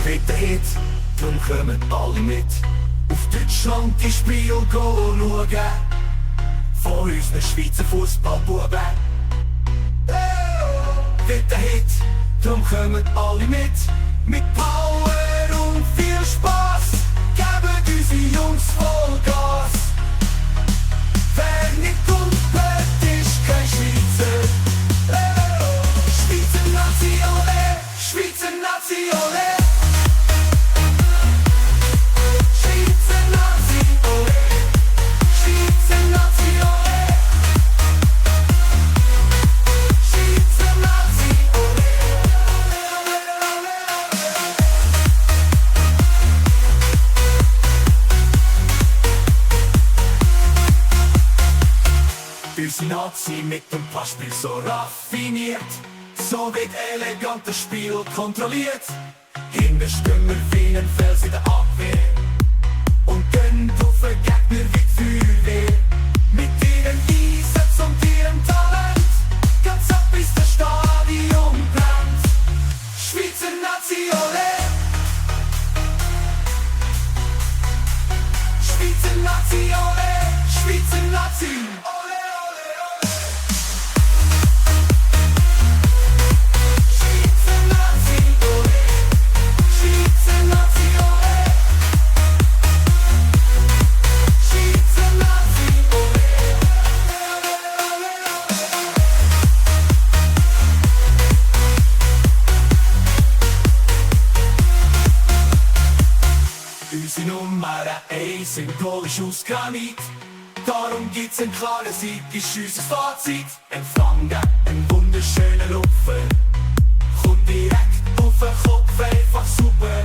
wird der Hit, drum kommen alle mit. Auf Deutschland die Spiel schauen, von unseren Schweizer Fußballbuben. Wird der Hit, drum kommen alle mit. Mit Power und viel Spaß geben unsere Jungs voll Gas. Wer nicht kommt, ist kein Schweizer. Schweizer Nazi, ole! Schweizer Nazi, ole! Schweizer Nazi, ole! Schweizer Nazi, ole! Schweizer Nazi, ole! Unser Nazi mit dem Passspiel so raffiniert, so wird elegant das Spiel kontrolliert. Hinten stehen wir wie ein Fels in der Abwehr und gehen auf den Gegner wie die Feuerwehr. Mit ihrem Einsatz und ihrem Talent ganz ab bis das Stadion brennt. Schweizer Nazi, ole! Schweizer Nazi, ole! Schweizer Nazi, ole! Unsere Nummer 1 im Goal ist aus Granit. Darum gibt's einen klaren Sieg, ist unser Fazit. Empfangen einen wunderschönen Lupfer, kommt direkt auf den Kopf, einfach super.